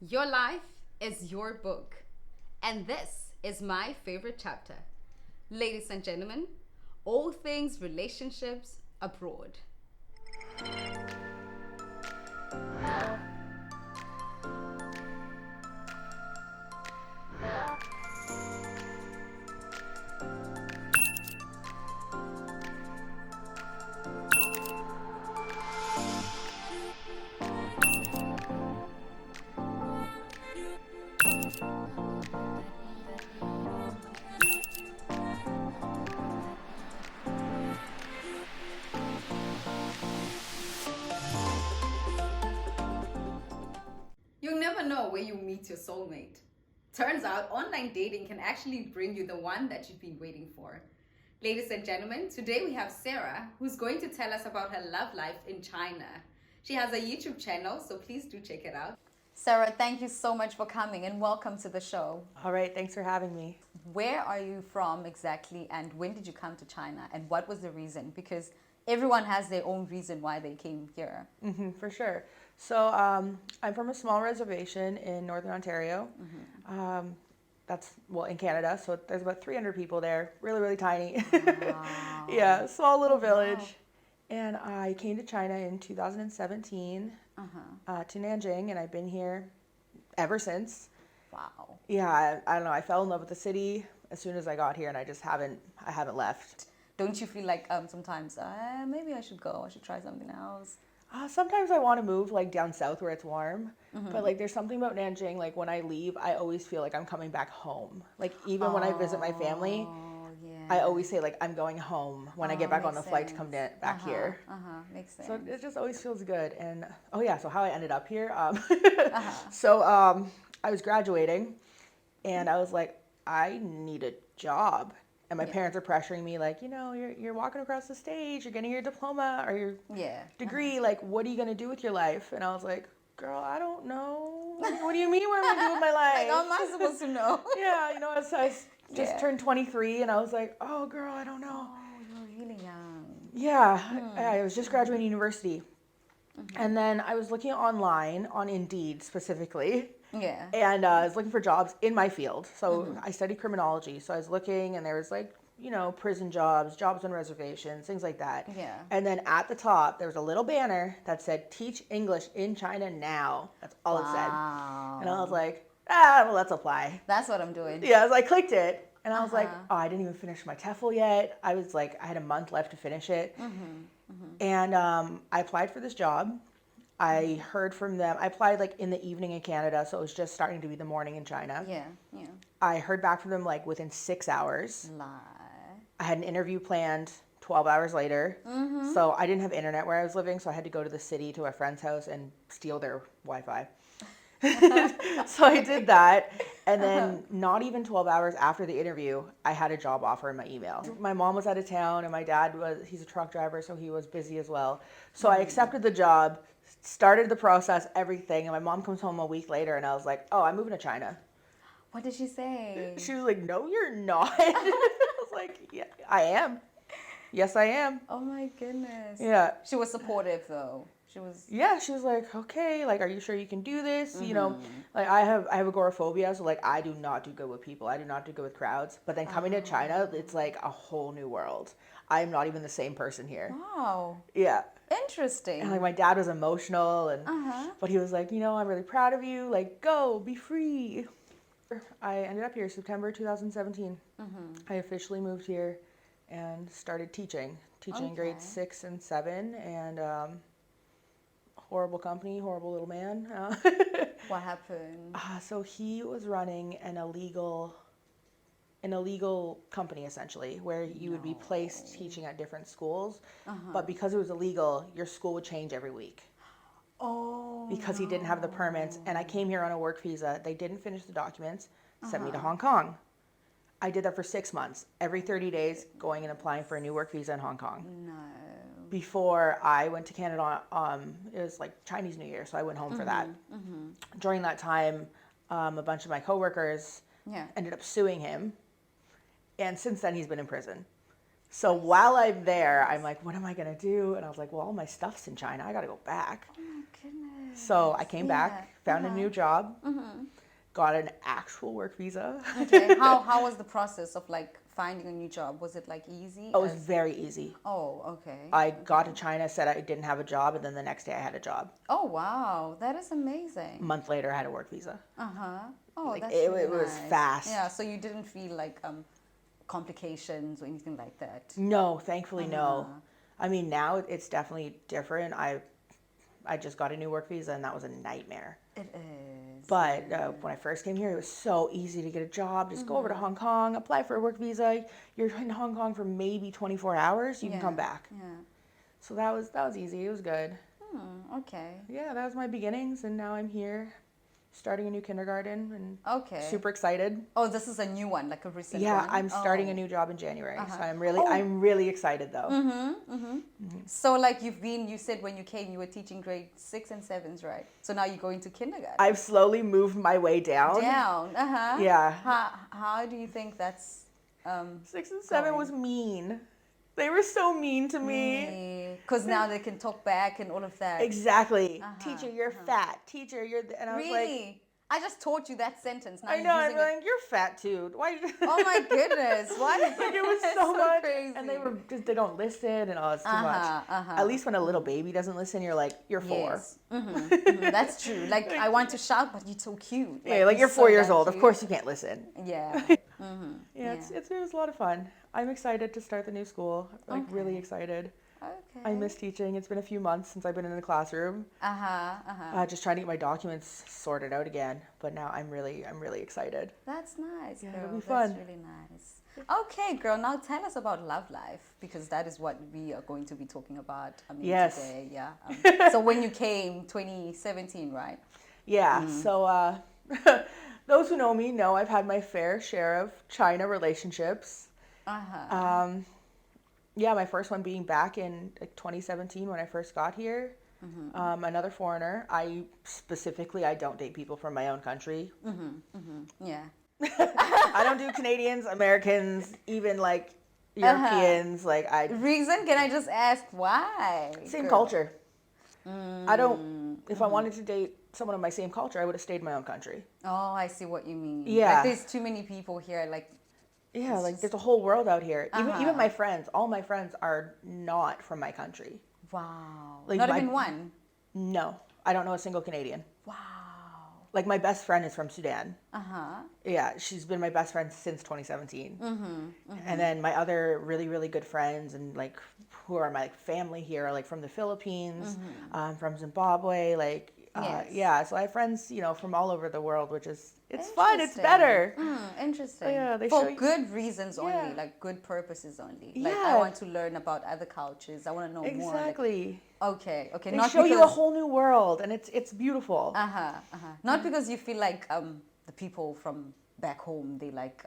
Your life is your book, and this is my favorite chapter. Ladies and gentlemen, all things relationships abroad. You'll never know where you meet your soulmate. Turns out online dating can actually bring you the one that you've been waiting for. Ladies and gentlemen, today we have Sarah, who's going to tell us about her love life in China. She has a YouTube channel, so please do check it out. Sarah, thank you so much for coming and welcome to the show. All right, thanks for having me. Where are you from exactly, and when did you come to China, and what was the reason? Because everyone has their own reason why they came here. For sure. So I'm from a small reservation in Northern Ontario. That's in Canada. So there's about 300 people there. Really, really tiny. Wow. Yeah, small little village. Wow. And I came to China in 2017 to Nanjing, and I've been here ever since. Wow. Yeah, I don't know. I fell in love with the city as soon as I got here, and I haven't left. Don't you feel like sometimes maybe I should go? I should try something else. Sometimes I want to move like down south where it's warm, but like there's something about Nanjing. Like when I leave, I always feel like I'm coming back home. Like even when I visit my family, I always say like I'm going home when I get back on the flight to come back here. Makes sense. So it just always feels good. And so how I ended up here. I was graduating, and I was like, I need a job. And my parents are pressuring me, like, you're walking across the stage, you're getting your diploma or your degree. Like, what are you going to do with your life? And I was like, girl, I don't know. What do you mean what am I going to do with my life? Like, how am I supposed to know? I just turned 23, and I was like, oh, girl, I don't know. Oh, you're really young. Yeah, I was just graduating university. And then I was looking online on Indeed specifically. Yeah. And I was looking for jobs in my field. So I studied criminology. So I was looking, and there was like, prison jobs, jobs on reservations, things like that. Yeah. And then at the top, there was a little banner that said, teach English in China now. That's all it said. And I was like, let's apply. That's what I'm doing. Yeah, so I clicked it. And I was like, I didn't even finish my TEFL yet. I had a month left to finish it. And I applied for this job. I heard from them. I applied like in the evening in Canada, so it was just starting to be the morning in China. Yeah. I heard back from them like within 6 hours. Lie. I had an interview planned 12 hours later. So I didn't have internet where I was living, so I had to go to the city to a friend's house and steal their Wi-Fi. So I did that, and then not even 12 hours after the interview, I had a job offer in my email. My mom was out of town, and my dad he's a truck driver, so he was busy as well. So I accepted the job, started the process, everything, and my mom comes home a week later, and I was like, I'm moving to China. What did she say? She was like, no, you're not. I was like, yeah, I am. Yes, I am. Oh my goodness. Yeah. She was supportive though. She was like, okay, like, are you sure you can do this? Like I have agoraphobia, so like I do not do good with people. I do not do good with crowds. But then coming to China, it's like a whole new world. I'm not even the same person here. Wow. Yeah. Interesting. And like my dad was emotional, and but he was like, I'm really proud of you. Like, go, be free. I ended up here September 2017. I officially moved here and started teaching grades 6 and 7, and horrible company, horrible little man. What happened? So he was running an illegal company, essentially, where you would be placed teaching at different schools. But because it was illegal, your school would change every week. Oh. Because he didn't have the permits. And I came here on a work visa. They didn't finish the documents, sent me to Hong Kong. I did that for 6 months, every 30 days, going and applying for a new work visa in Hong Kong. No. Before I went to Canada, it was like Chinese New Year, so I went home for that. During that time, a bunch of my coworkers ended up suing him, and since then he's been in prison. So while I'm there, I'm like, what am I gonna do? And I was like, well, all my stuff's in China. I gotta go back. Oh my goodness. So I came Yeah. back, found a new job, got an actual work visa. Okay. How was the process of like finding a new job? Was it like easy? It was very easy. Oh, okay. I got to China, said I didn't have a job, and then the next day I had a job. Oh, wow. That is amazing. A month later, I had a work visa. Uh-huh. Oh, Like, that's it really was nice. fast. Yeah, so you didn't feel like complications or anything like that. No, thankfully, no. I mean, now it's definitely different. I just got a new work visa, and that was a nightmare. It is. But when I first came here, it was so easy to get a job. Just go over to Hong Kong, apply for a work visa. You're in Hong Kong for maybe 24 hours. You can come back. Yeah. So that was easy. It was good. Okay. Yeah, that was my beginnings, and now I'm here, starting a new kindergarten, and Okay. super excited. Oh, this is a new one, like a recent Yeah, one. I'm starting Oh. a new job in January, so Oh. I'm really excited though. So like you said when you came, you were teaching grade 6 and 7s, right? So now you're going to kindergarten. I've slowly moved my way down. Down. Uh-huh. Yeah. How do you think that's 6 and 7 going. was mean. They were so mean to me. because now they can talk back and all of that. Exactly. Teacher, you're fat. Teacher, and I was like, Really? I just taught you that sentence. Now I you're know. I'm using it. like, you're fat too. Why? Oh my goodness! What? Like it was That's so much, crazy. and they don't listen, and it's too much. At least when a little baby doesn't listen, you're like, you're 4. Yes. That's true. Like I want to shout, but you're so cute. Yeah, like you're so 4 years damn old. Of cute. course you can't listen. Yeah. Yeah, it was a lot of fun. I'm excited to start the new school. Like really excited. Okay. I miss teaching. It's been a few months since I've been in the classroom. Just trying to get my documents sorted out again. But now I'm really excited. That's nice, Yeah, girl. it'll be That's fun. really nice. Okay, girl. Now tell us about love life because that is what we are going to be talking about. Yes. Today. Yeah. So when you came, 2017, right? Yeah. So those who know me know I've had my fair share of China relationships. Yeah, my first one being back in like 2017 when I first got here. Another foreigner. I don't date people from my own country. Yeah. I don't do Canadians, Americans, even like Europeans. Like Reason? Can I just ask why? same girl? culture. I don't. If I wanted to date someone of my same culture, I would have stayed in my own country. Oh, I see what you mean. Yeah. Like there's too many people here. Like. Yeah, like there's a whole world out here. Even my friends, all my friends are not from my country. Wow. Like Not even one. No, I don't know a single Canadian. Wow. Like my best friend is from Sudan. Uh-huh. Yeah, she's been my best friend since 2017. And then my other really good friends and like who are my family here are like from the Philippines, from Zimbabwe, like Yes. yeah. So I have friends, from all over the world, which is it's fun. It's better. Interesting. Yeah, they for show you- good reasons only, Yeah. like good purposes only. Like Yeah. I want to learn about other cultures. I want to know more. Like, Exactly. okay. They Not show because, you a whole new world, and it's beautiful. Not because you feel like the people from back home they like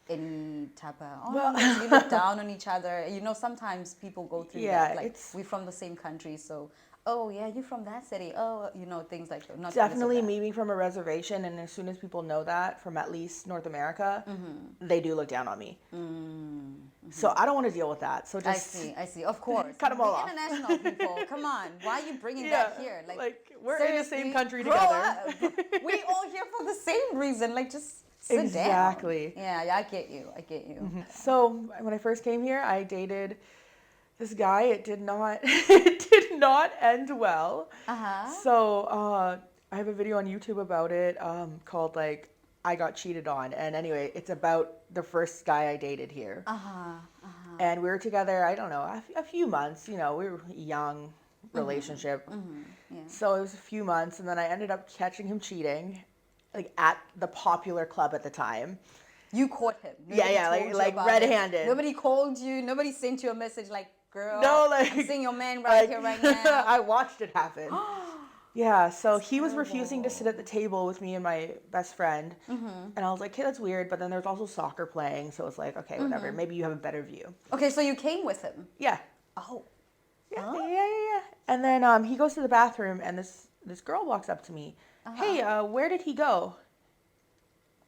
any type of we look down on each other. Sometimes people go through that. Like we're from the same country, so. Oh yeah, you're from that city. Oh, things like that. Not Definitely me being from a reservation, and as soon as people know that from at least North America, they do look down on me. So I don't want to deal with that. So just I see. Of course, cut 'em all off. International people, come on. Why are you bringing that here? Like we're in the same seriously, country grow together. up. We all here for the same reason. Like just sit Exactly. down. Yeah, I get you. So when I first came here, I dated this guy. It did not end well. So I have a video on YouTube about it called like I Got Cheated On. And anyway, it's about the first guy I dated here. And we were together, I don't know, a few months. We were a young relationship. Yeah. So it was a few months, and then I ended up catching him cheating, like at the popular club at the time. You caught him. Yeah, Nobody told you like about red-handed. it. Nobody called you. Nobody sent you a message like, girl, No, like I'm seeing your man right here, right now. I watched it happen. Yeah, so That's he was refusing to sit at the table with me and my best friend, and I was like, "Okay, that's weird." But then there's also soccer playing, so it's like, "Okay, whatever. Maybe you have a better view." Okay, so you came with him. Yeah. Oh. Yeah. And then he goes to the bathroom, and this girl walks up to me. Hey, where did he go?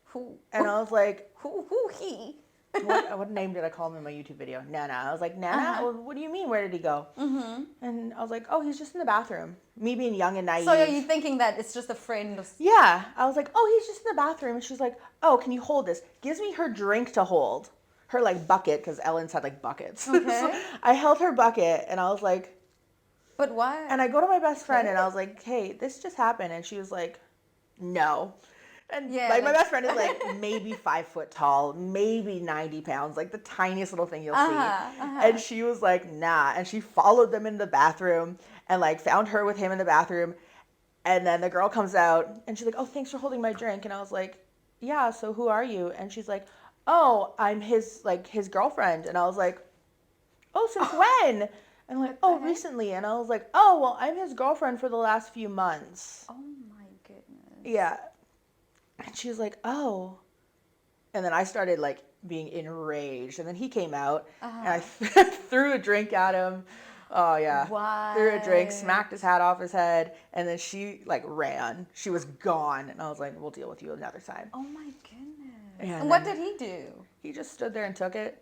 Who? And I was like, Who he? what name did I call him in my YouTube video? Nana. I was like, Nana? Well, what do you mean? Where did he go? And I was like, oh, he's just in the bathroom. Me being young and naive. So are you thinking that it's just a friend? Yeah. I was like, oh, he's just in the bathroom. And she's like, oh, can you hold this? Gives me her drink to hold. Her like bucket, because Ellen's had like buckets. Okay. So I held her bucket and I was like, But why? and I go to my best friend and I was like, hey, this just happened. And she was like, no. And like my best friend is like maybe 5 foot tall, maybe 90 pounds, like the tiniest little thing you'll see. And she was like, nah. And she followed them in the bathroom and like found her with him in the bathroom. And then the girl comes out and she's like, oh, thanks for holding my drink. And I was like, yeah, so who are you? And she's like, oh, I'm his girlfriend. And I was like, oh, since when? And I'm like, oh, recently. And I was like, oh, well, I'm his girlfriend for the last few months. Oh my goodness. Yeah. And she was like, oh. And then I started like being enraged. And then he came out and I threw a drink at him. Oh yeah. Why? Threw a drink, smacked his hat off his head, and then she like ran. She was gone. And I was like, we'll deal with you another time. Oh my goodness. Yeah, and what did he do? He just stood there and took it.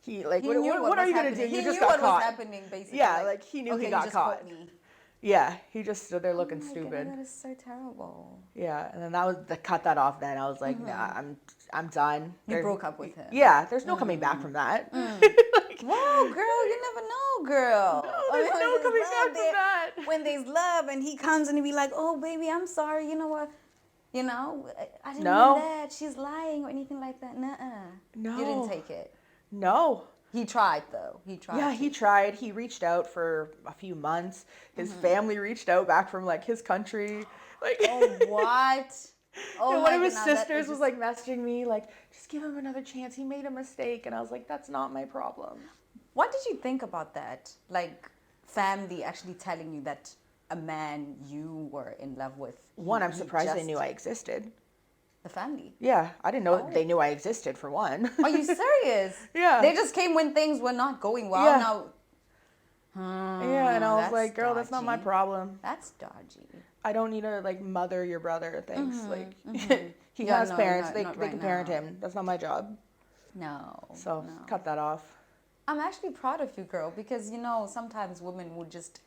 He like, He what knew are you going to do? He You just knew got what caught. was happening, basically. Yeah, like he knew okay, he got just caught. caught me. Yeah, he just stood there looking Oh my stupid. goodness, that is so terrible. Yeah, and then that was cut that off. Then I was like, nah, I'm done. You broke up with him. Yeah, there's no coming back from that. Like, Whoa, girl, you never know, girl. no, there's no coming back from that. When there's love and he comes and he be like, oh, baby, I'm sorry. You know what? You know, I didn't No. mean that. She's lying or anything like that. Nuh-uh. No. You didn't take it. No. He tried, though. He tried. Yeah, he tried. He reached out for a few months. His family reached out back from like his country. Like, Oh, what? Oh, and my one of his God, that sisters is was like messaging me like, just give him another chance. He made a mistake. And I was like, that's not my problem. What did you think about that? Like, family actually telling you that a man you were in love with. One, I'm surprised they knew I existed. The family. Yeah, I didn't know they knew I existed for one. Are you serious? Yeah. They just came when things were not going well. Yeah. Now. Yeah, and I was That's like, girl, that's not my dodgy. problem. That's dodgy. I don't need to like mother your brother. Thanks. Like he Yeah, has no, parents. They not can right parent now. him. That's not my job. No. So no. cut that off. I'm actually proud of you, girl, because, you know, sometimes women would just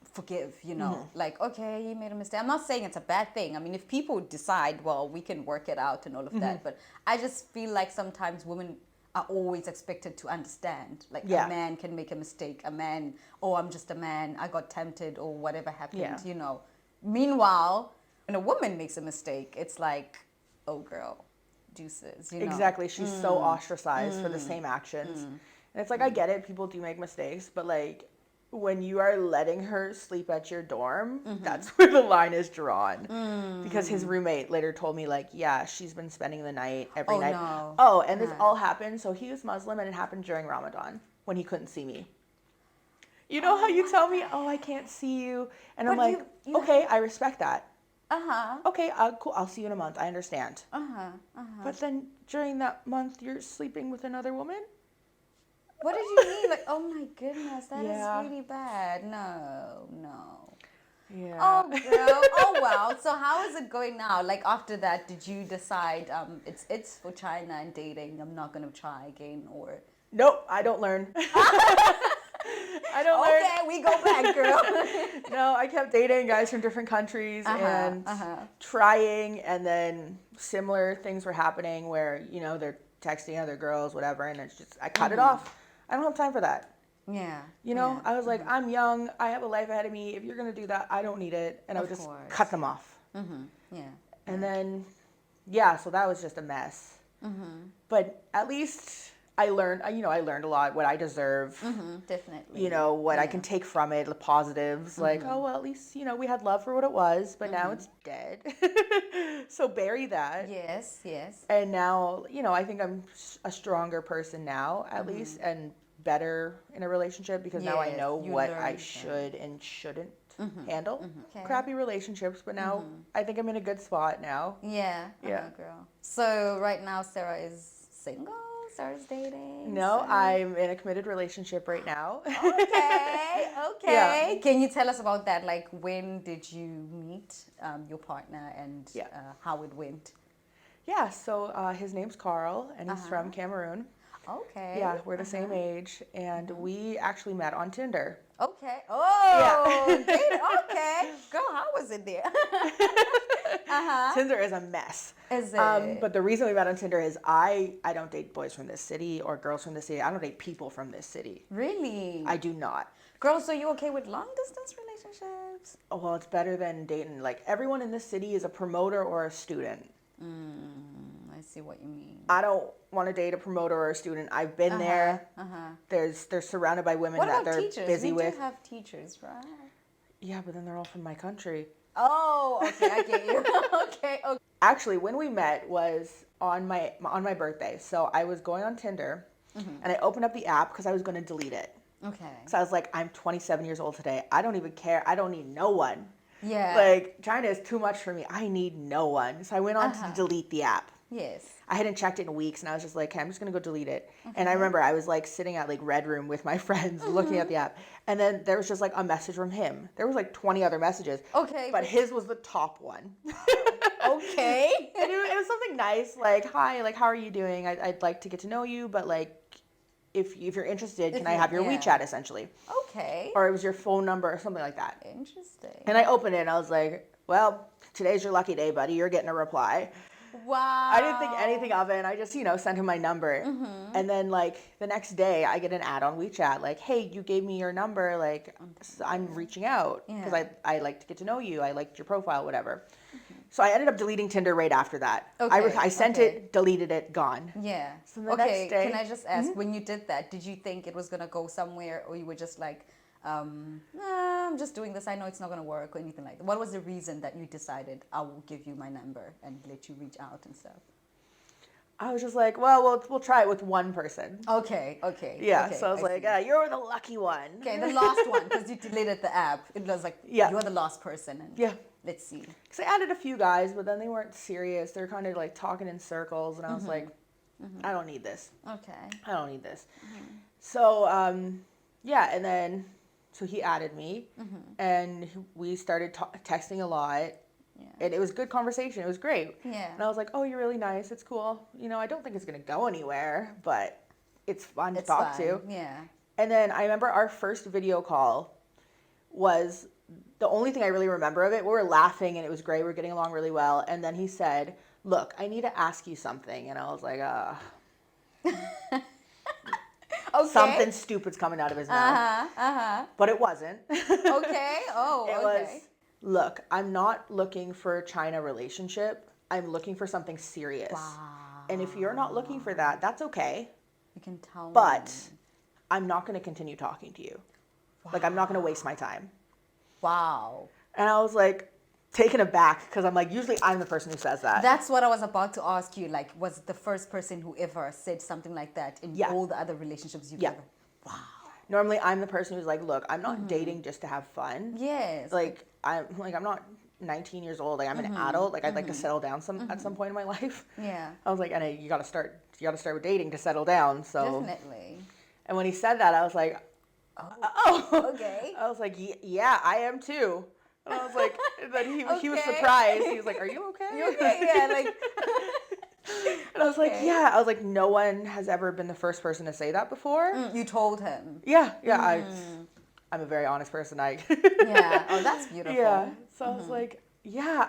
forgive, you know, like, okay, he made a mistake. I'm not saying it's a bad thing. I mean, if people decide, well, we can work it out and all of that, but I just feel like sometimes women are always expected to understand. Like, Yeah. a man can make a mistake. A man, oh, I'm just a man. I got tempted or whatever happened, Yeah. you know. Meanwhile, when a woman makes a mistake, it's like, oh, girl, deuces, you know. Exactly. She's so ostracized for the same actions. And it's like, I get it. People do make mistakes. But like, when you are letting her sleep at your dorm, that's where the line is drawn. Because his roommate later told me, like, yeah, she's been spending the night every night. No. Oh, and this all happened. So he was Muslim and it happened during Ramadan when he couldn't see me. You know how you tell me, oh, I can't see you. And I'm But like, you okay, I respect that. Uh-huh. Okay, cool. I'll see you in a month. I understand. But then during that month, you're sleeping with another woman? What did you mean? Like, oh my goodness, that is Yeah. really bad. No. Yeah. Oh, girl. Oh, wow. So how is it going now? Like, after that, did you decide it's for China and dating? I'm not going to try again, or? Nope, I don't learn. I don't learn. Okay, we go back, girl. No, I kept dating guys from different countries and trying, and then similar things were happening where, you know, they're texting other girls, whatever, and it's just, I cut it off. I don't have time for that. Yeah. You know, yeah. I was like, I'm young, I have a life ahead of me. If you're going to do that, I don't need it. And I would Of just course. cut them off. Yeah. And then, yeah, so that was just a mess. But at least I learned a lot, what I deserve. Definitely. You know, what I can take from it, the positives. Like, oh, well, at least, you know, we had love for what it was, but now it's dead. So bury that. Yes. And now, you know, I think I'm a stronger person now, at least, and better in a relationship because now I Yes, know you what learned I that. should and shouldn't handle. Okay. Crappy relationships, but now I think I'm in a good spot now. Yeah. Yeah. Girl. So right now, Sarah is single? Sarah's dating? No, I'm in a committed relationship right now. Okay. Yeah. Can you tell us about that? Like, when did you meet your partner and how it went? Yeah, so his name's Carl, and he's from Cameroon. Okay. Yeah, we're the same age, and we actually met on Tinder. Okay. Oh, Yeah. okay. Girl, how was it there? Tinder is a mess. Is it? But the reason we met on Tinder is I don't date boys from this city or girls from this city. I don't date people from this city. Really? I do not. Girls, are you okay with long distance relationships? Oh, well, it's better than dating. Like, everyone in this city is a promoter or a student. I see what you mean. I don't want to date a promoter or a student. I've been there. They're surrounded by women What that about they're teachers? busy We with. do have teachers, right? Yeah, but then they're all from my country. Oh, okay, I get you. Okay. Actually, when we met was on my birthday. So I was going on Tinder, and I opened up the app because I was going to delete it. Okay. So I was like, I'm 27 years old today. I don't even care. I don't need no one. Yeah. Like, China is too much for me. I need no one. So I went on to delete the app. Yes. I hadn't checked it in weeks, and I was just like, okay, I'm just going to go delete it. And I remember I was like sitting at like Red Room with my friends looking at the app. And then there was just like a message from him. There was like 20 other messages. Okay. But his was the top one. Okay. And it was something nice, like, hi, like, how are you doing? I'd like to get to know you, but like, if you're interested, can I have your WeChat, essentially? Okay. Or it was your phone number or something like that. Interesting. And I opened it and I was like, well, today's your lucky day, buddy. You're getting a reply. Wow. I didn't think anything of it, and I just, sent him my number. And then, like, the next day, I get an ad on WeChat, like, hey, you gave me your number, like, I'm reaching out, because I like to get to know you, I liked your profile, whatever. So I ended up deleting Tinder right after that. Okay, I sent it, deleted it, gone. Yeah. So the next day, can I just ask, when you did that, did you think it was going to go somewhere, or you were just like, nah, I'm just doing this, I know it's not going to work, or anything like that? What was the reason that you decided, I will give you my number and let you reach out and stuff? I was just like, well, we'll try it with one person. Okay. Yeah, okay, so I was like, you're the lucky one. Okay, the last one, because you deleted the app. It was like, you're the last person. And yeah. Let's see. Because I added a few guys, but then they weren't serious. They were kind of like talking in circles, and I was like, I don't need this. Okay. I don't need this. So, yeah, and then, so he added me, and we started texting a lot, and it was good conversation. It was great. Yeah. And I was like, oh, you're really nice. It's cool. I don't think it's going to go anywhere, but it's fun to talk to. Yeah. And then I remember our first video call was the only thing I really remember of it. We were laughing, and it was great. We were getting along really well. And then he said, look, I need to ask you something. And I was like, Okay. Something stupid's coming out of his mouth. But it wasn't. Okay. Oh, It was, look, I'm not looking for a China relationship. I'm looking for something serious. Wow. And if you're not looking for that, that's okay. You can tell But me. I'm not going to continue talking to you. Like, I'm not going to waste my time. Wow. And I was like, taken aback, because I'm like, usually I'm the person who says that. That's what I was about to ask you. Like, was the first person who ever said something like that in all the other relationships you've ever? Wow. Normally, I'm the person who's like, look, I'm not dating just to have fun. Yes. Like, I'm not 19 years old. Like, I'm an adult. Like, I'd like to settle down at some point in my life. Yeah. I was like, and you got to start with dating to settle down. So. Definitely. And when he said that, I was like, oh. Okay. I was like, yeah, I am too. And I was like, and then he was Okay. surprised. He was like, are you okay? You okay? Yeah, like. And I was like, yeah. I was like, no one has ever been the first person to say that before. You told him. Yeah. I'm a very honest person. Yeah. Oh, that's beautiful. Yeah. So I was like, yeah,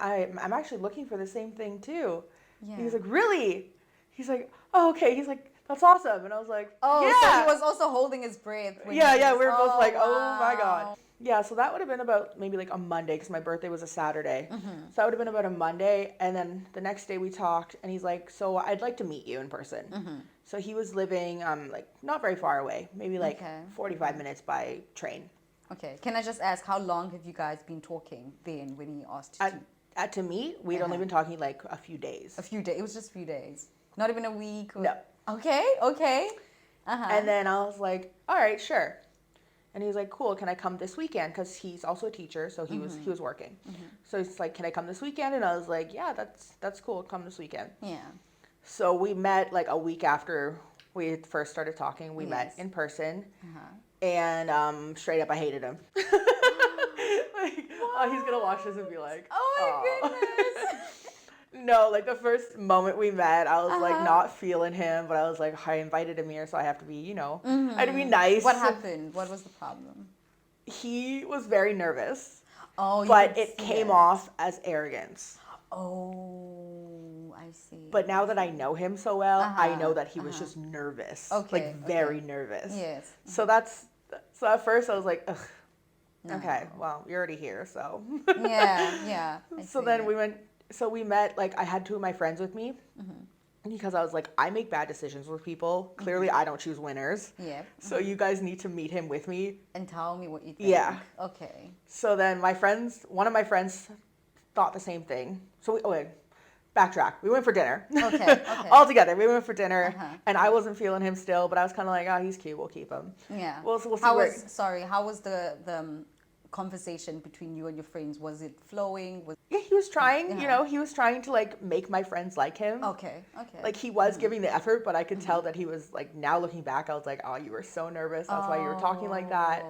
I'm actually looking for the same thing too. Yeah. He was like, really? He's like, oh, okay. He's like, that's awesome. And I was like, Oh, yeah. so he was also holding his breath. Yeah. We were both like, wow. oh my God. Yeah, so that would have been about maybe like a Monday, because my birthday was a Saturday. So that would have been about a Monday. And then the next day we talked, and he's like, so I'd like to meet you in person. So he was living like not very far away, maybe like 45 minutes by train. Okay. Can I just ask, how long have you guys been talking then when he asked you To meet, we'd only been talking like a few days. A few days. It was just a few days. Not even a week. Or... No. Okay. And then I was like, all right, sure. And he was like, cool, can I come this weekend? Because he's also a teacher, so he was working. So he's like, can I come this weekend? And I was like, yeah, that's cool, come this weekend. Yeah. So we met like a week after we had first started talking. We met in person. And straight up, I hated him. Like, oh, he's going to watch this and be like, Oh my goodness. No, like the first moment we met, I was like not feeling him, but I was like, I invited him here, so I have to be, I had to be nice. What happened? What was the problem? He was very nervous, Oh, but it came off as arrogance. Oh, I see. But now that I know him so well, I know that he was just nervous. Okay, Like very nervous. Yes. So so at first I was like, ugh, No. okay, well, you're already here, so. Yeah. I So see. then we met, like I had two of my friends with me because I was like, I make bad decisions with people. Clearly I don't choose winners. Yeah. So you guys need to meet him with me. And tell me what you think. Yeah. Okay. So then one of my friends thought the same thing. So backtrack. We went for dinner. Okay. All together. We went for dinner and I wasn't feeling him still, but I was kind of like, oh, he's cute. We'll keep him. Yeah. We'll see How was the conversation between you and your friends? Was it flowing? Yeah, he was trying, he was trying to like make my friends like him. Okay. Like he was giving the effort, but I could tell that he was like, now looking back, I was like, oh, you were so nervous. That's why you were talking like that.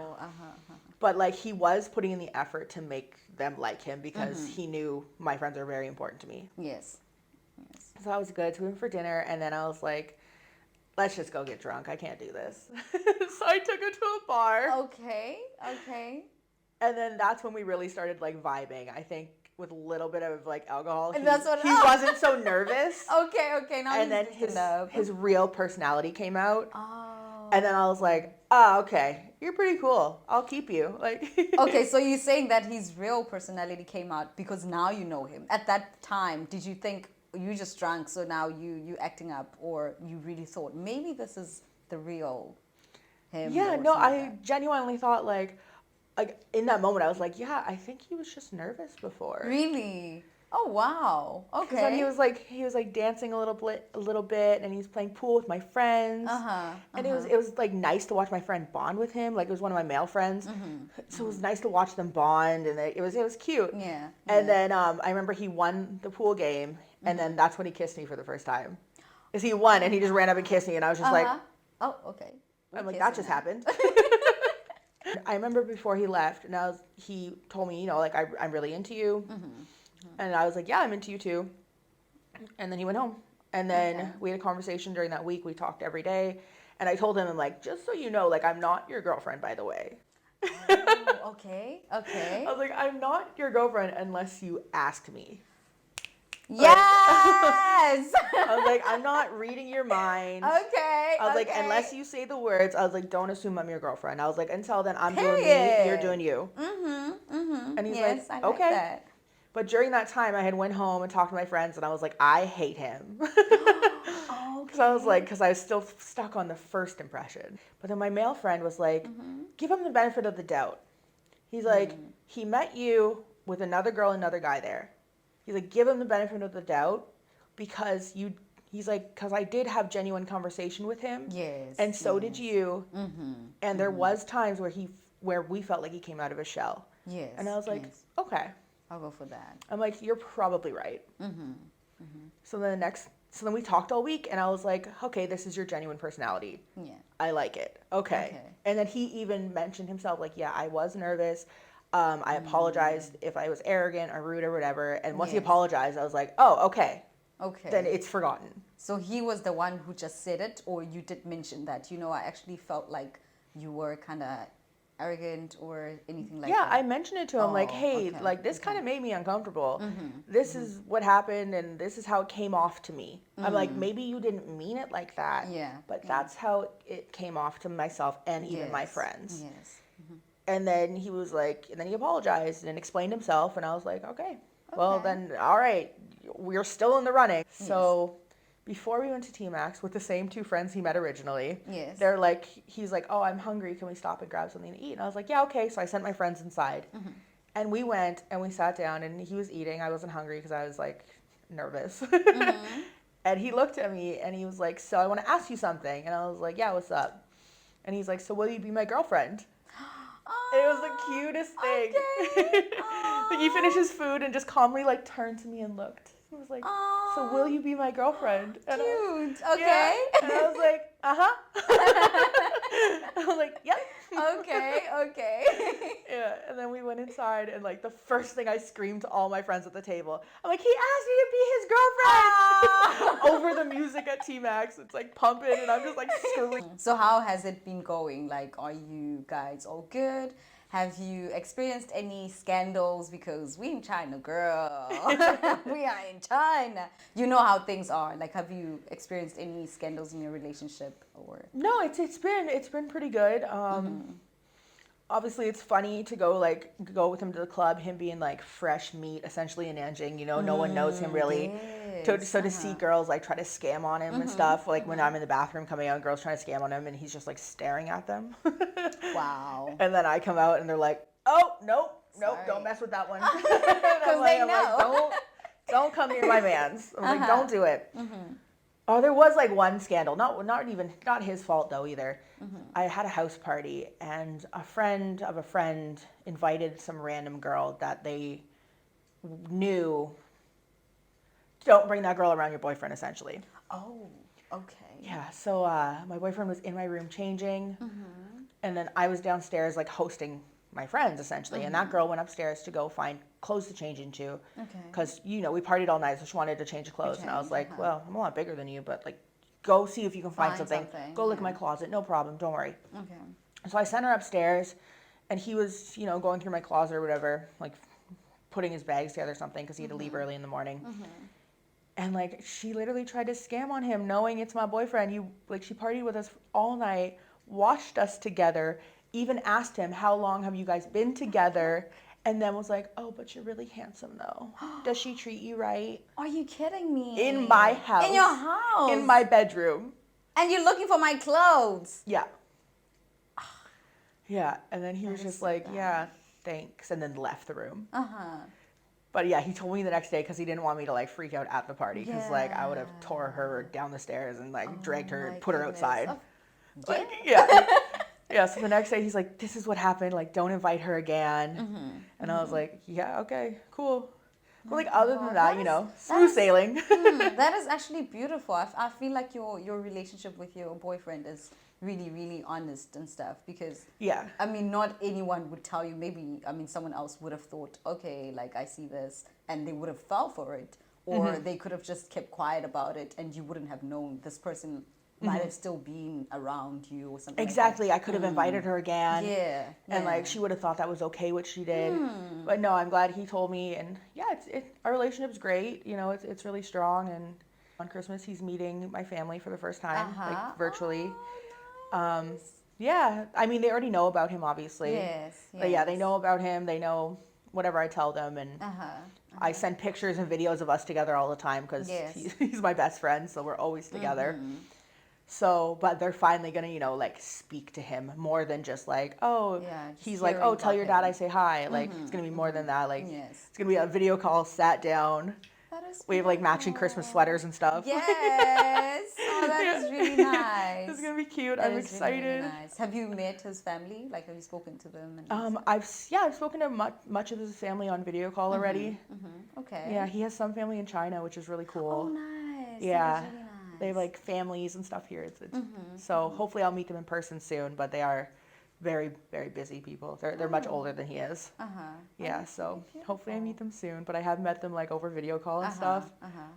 But like he was putting in the effort to make them like him because he knew my friends are very important to me. Yes. So that was good. So we went for dinner and then I was like, let's just go get drunk. I can't do this. So I took him to a bar. Okay. And then that's when we really started like vibing. I think with a little bit of like alcohol, he that's what- wasn't so nervous. Okay. Now And then his real personality came out. Oh. And then I was like, oh, okay, you're pretty cool. I'll keep you. Like. Okay, so you're saying that his real personality came out because now you know him. At that time, did you think you just drank, so now you acting up, or you really thought maybe this is the real him? Yeah, no, I genuinely thought like in that moment I was like, yeah, I think he was just nervous before. Really? Oh wow. Okay. Then he was like dancing a little bit, and he was playing pool with my friends. And it was like nice to watch my friend bond with him. Like it was one of my male friends, so it was nice to watch them bond, and it was cute. Yeah. And then I remember he won the pool game, and then that's when he kissed me for the first time. Cause he won, and he just ran up and kissed me, and I was just like, oh, okay. I'm like, that just happened. I remember before he left, and he told me, like I'm really into you. And I was like, yeah, I'm into you too. And then he went home. And then we had a conversation during that week. We talked every day. And I told him, I'm like, just so you know, like, I'm not your girlfriend, by the way. Oh, okay. I was like, I'm not your girlfriend unless you ask me. Yes! I was like, I'm not reading your mind. Okay. I was like, unless you say the words, I was like, don't assume I'm your girlfriend. I was like, until then, I'm doing me, you're doing you. And he's like, I okay. that. But during that time, I had went home and talked to my friends, and I was like, I hate him. Because I was like, because I was still stuck on the first impression. But then my male friend was like, give him the benefit of the doubt. He's like, he met you with another girl, another guy there. He's like, give him the benefit of the doubt because he's like, because I did have genuine conversation with him. Yes. And so did you. And there was times where we felt like he came out of his shell. Yes. And I was like, okay. I'll go for that. I'm like, you're probably right. So then we talked all week, and I was like, okay, this is your genuine personality. Yeah. I like it. Okay. And then he even mentioned himself, like, yeah, I was nervous. I apologized if I was arrogant or rude or whatever. And once he apologized, I was like, oh, okay. Okay. Then it's forgotten. So he was the one who just said it, or you did mention that, I actually felt like you were kind of arrogant or anything like that? Yeah, I mentioned it to him, like, hey, like, this kind of made me uncomfortable. This is what happened, and this is how it came off to me. I'm like, maybe you didn't mean it like that. Yeah. But that's how it came off to myself and even my friends. Yes. And then he was like, and then he apologized and explained himself, and I was like, okay. Well, then, all right, we're still in the running. Yes. So before we went to T-Max with the same two friends he met originally, they're like, he's like, oh, I'm hungry. Can we stop and grab something to eat? And I was like, yeah, okay. So I sent my friends inside. And we went and we sat down, and he was eating. I wasn't hungry because I was like nervous. And he looked at me and he was like, so I want to ask you something. And I was like, yeah, what's up? And he's like, so will you be my girlfriend? It was the cutest thing. Okay. Like he finished his food and just calmly like turned to me and looked. He was like, so will you be my girlfriend? And cute. Okay. Yeah. And I was like, uh-huh. I'm like, yep. Okay. Yeah, and then we went inside, and like the first thing I screamed to all my friends at the table, I'm like, he asked me to be his girlfriend over the music at T-Max. It's like pumping, and I'm just like screaming. So how has it been going? Like, are you guys all good? Have you experienced any scandals? Because we in China, girl. We are in China. You know how things are. Like, have you experienced any scandals in your relationship or? No, it's been pretty good. Obviously, it's funny to go with him to the club. Him being like fresh meat, essentially in Nanjing. You know, no one knows him really. Yes. To see girls like try to scam on him and stuff. Like when I'm in the bathroom coming out, girls trying to scam on him, and he's just like staring at them. Wow. And then I come out, and they're like, "Oh, nope, Sorry. don't mess with that one." Because they know. Don't come near my mans. I'm like, don't do it. Oh, there was like one scandal. Not his fault though either. I had a house party, and a friend of a friend invited some random girl that they knew. Don't bring that girl around your boyfriend, essentially. Oh, okay. Yeah. So my boyfriend was in my room changing, and then I was downstairs like hosting my friends essentially, and that girl went upstairs to go find clothes to change into. Okay. Because we partied all night, so she wanted to change clothes, and I was like, well, I'm a lot bigger than you, but like, go see if you can find something. Go look in my closet, no problem, don't worry. Okay. So I sent her upstairs, and he was going through my closet or whatever, like putting his bags together or something because he had to leave early in the morning. And like she literally tried to scam on him, knowing it's my boyfriend. She partied with us all night, watched us together, even asked him, how long have you guys been together? And then was like, oh, but you're really handsome though. Does she treat you right? Are you kidding me? In my house. In your house? In my bedroom. And you're looking for my clothes? Yeah. Yeah, and then he was just like, yeah, thanks, and then left the room. But yeah, he told me the next day because he didn't want me to like freak out at the party because like I would have tore her down the stairs and like dragged her and put her outside. Like, yeah. Yeah, so the next day he's like, this is what happened, like don't invite her again. And I was like, yeah, okay, cool. But like other than that, smooth sailing. That is actually beautiful. I feel like your relationship with your boyfriend is really, really honest and stuff because I mean, not anyone would tell you. Maybe, I mean, someone else would have thought, okay, like I see this, and they would have fell for it, or they could have just kept quiet about it, and you wouldn't have known this person might have still been around you or something. Exactly. Like I could have invited her again. Yeah. And like she would have thought that was okay what she did. But no, I'm glad he told me, and yeah, our relationship's great. It's really strong, and on Christmas he's meeting my family for the first time, like virtually. Oh, nice. Yeah, I mean they already know about him obviously. Yes. But yeah, they know about him. They know whatever I tell them, and I send pictures and videos of us together all the time because he's my best friend, so we're always together. So, but they're finally gonna, like speak to him more than just like, he's like, oh, tell your dad I say hi. Like, it's gonna be more than that. Like, it's gonna be a video call, sat down. That is we have like matching Christmas sweaters and stuff. Yes. Oh, that is really nice. It's gonna be cute. That I'm is excited. Really, really nice. Have you met his family? Like, have you spoken to them? And I've spoken to much of his family on video call already. Okay. Yeah, he has some family in China, which is really cool. Oh, nice. Yeah. That is really nice. They have like families and stuff here. So hopefully I'll meet them in person soon. But they are very, very busy people. They're much older than he is. Yeah, so hopefully I meet them soon. But I have met them like over video call and stuff.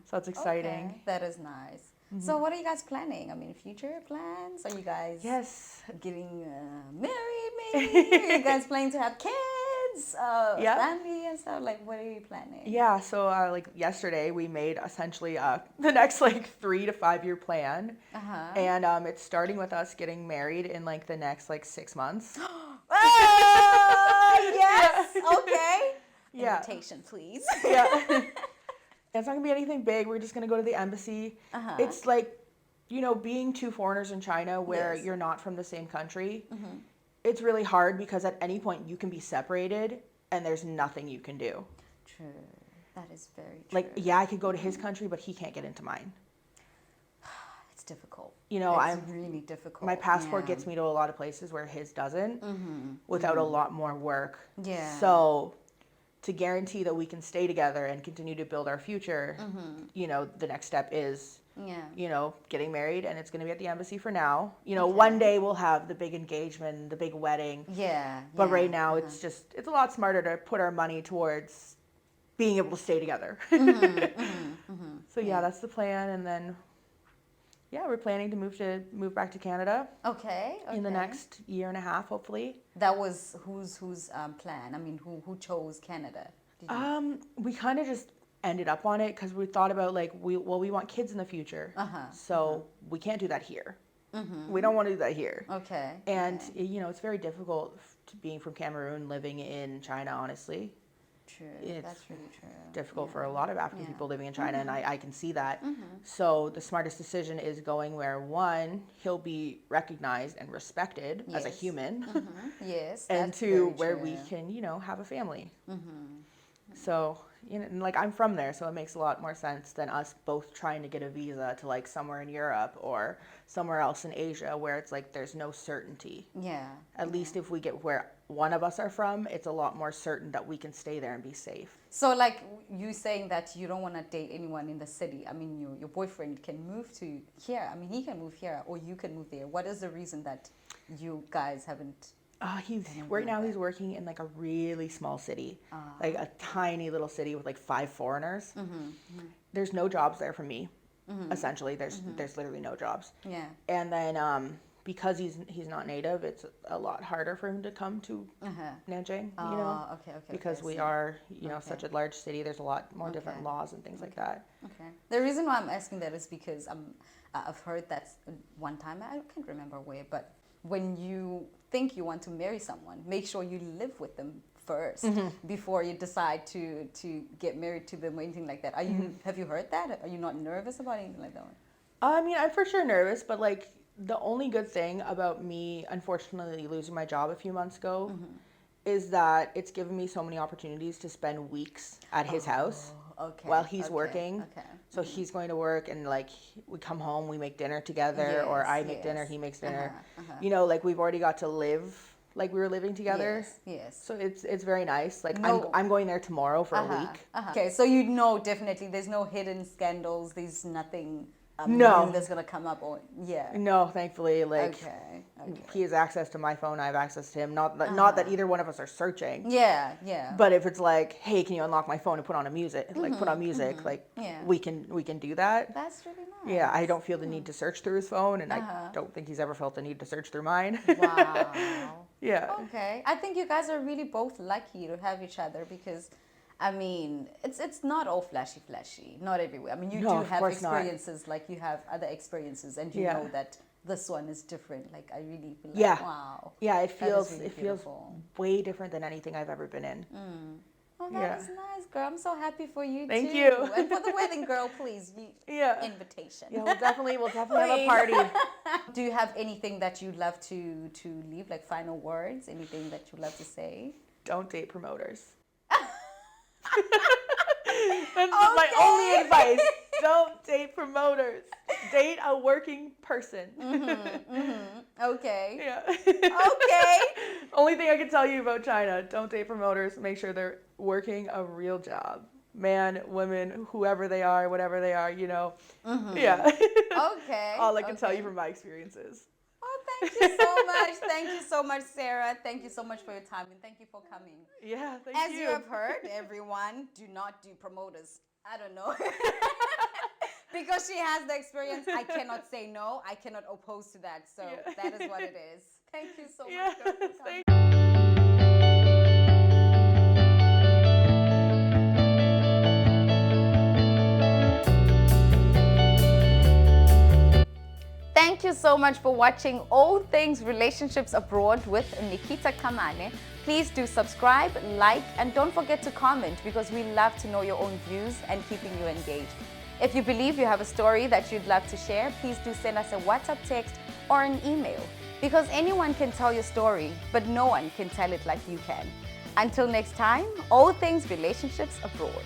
So it's exciting. Okay. That is nice. So what are you guys planning? I mean, future plans? Are you guys getting married maybe? Are you guys planning to have kids? Family and stuff? Like, what are you planning? Yeah, so like yesterday we made essentially the next like 3 to 5 year plan. And it's starting with us getting married in like the next like 6 months. Yes! Okay. Invitation, please. It's not gonna be anything big. We're just gonna go to the embassy. It's like, being two foreigners in China where you're not from the same country. It's really hard because at any point you can be separated and there's nothing you can do. True. That is very true. Like, I could go to his country, but he can't get into mine. It's difficult. It's really difficult. My passport gets me to a lot of places where his doesn't without a lot more work. Yeah. So to guarantee that we can stay together and continue to build our future, the next step is getting married, and it's going to be at the embassy for now. One day we'll have the big engagement, the big wedding. Yeah. But right now it's a lot smarter to put our money towards being able to stay together. So that's the plan, and then we're planning to move back to Canada. Okay. In the next year and a half, hopefully. That was whose plan? I mean, who chose Canada? We kind of just ended up on it because we thought about we want kids in the future. So we can't do that here. We don't want to do that here. Okay. And it's very difficult being from Cameroon, living in China, honestly. True. That's really true. Difficult for a lot of African people living in China, and I can see that. So the smartest decision is going where, one, he'll be recognized and respected as a human. Yes. And two, where we can, have a family. So, and I'm from there, so it makes a lot more sense than us both trying to get a visa to somewhere in Europe or somewhere else in Asia where it's there's no certainty. Yeah. At least if we get where one of us are from, it's a lot more certain that we can stay there and be safe. So you saying that you don't want to date anyone in the city. I mean, your boyfriend can move to here. I mean, he can move here or you can move there. What is the reason that you guys haven't? Right now he's working in a really small city, a tiny little city with 5 foreigners. There's no jobs there for me. Essentially, there's literally no jobs. Yeah. And then because he's not native, it's a lot harder for him to come to Nanjing. Okay. Because we are such a large city. There's a lot more different laws and things like that. Okay. The reason why I'm asking that is because I've heard that one time, I can't remember where, but when you think you want to marry someone, make sure you live with them first before you decide to get married to them or anything like that. Have you heard that? Are you not nervous about anything like that? I mean, I'm for sure nervous, but the only good thing about me unfortunately losing my job a few months ago is that it's given me so many opportunities to spend weeks at his house while he's working. Okay. So he's going to work, and we come home, we make dinner together, or I make dinner, he makes dinner. We've already got to live like we were living together. Yes. So it's very nice. I'm going there tomorrow for a week. Okay, so definitely there's no hidden scandals. There's nothing. No, that's gonna come up. No, thankfully, okay. He has access to my phone. I have access to him. Not that either one of us are searching. Yeah. But if it's hey, can you unlock my phone and put on music? Put on music. We can do that. That's really nice. Yeah, I don't feel the need to search through his phone, and I don't think he's ever felt the need to search through mine. Wow. Yeah. Okay, I think you guys are really both lucky to have each other because. I mean, it's not all flashy, not everywhere. I mean, you do have experiences like you have other experiences, and you know that this one is different. I really feel wow. Yeah, it feels beautiful. Way different than anything I've ever been in. Oh, that is nice, girl. I'm so happy for you. Thank too. you. And for the wedding, girl, please. Invitation. Yeah, we'll definitely have a party. Do you have anything that you'd love to leave, final words? Anything that you'd love to say? Don't date promoters. That's my only advice. Don't date promoters. Date a working person. Okay. Yeah. Okay. Only thing I can tell you about China, don't date promoters. Make sure they're working a real job. Man, women, whoever they are, whatever they are, Yeah. Okay. All I can tell you from my experiences. Oh, thank you so much. Thank you so much, Sarah. Thank you so much for your time, and thank you for coming. Yeah, thank you. As you have heard, everyone, do not do promoters. I don't know. Because she has the experience, I cannot say no. I cannot oppose to that. So that is what it is. Thank you so much. Girl, for coming. Thank you so much for watching All Things Relationships Abroad with Nikita Kamane. Please do subscribe, like, and don't forget to comment because we love to know your own views and keeping you engaged. If you believe you have a story that you'd love to share, please do send us a WhatsApp text or an email because anyone can tell your story, but no one can tell it like you can. Until next time, All Things Relationships Abroad.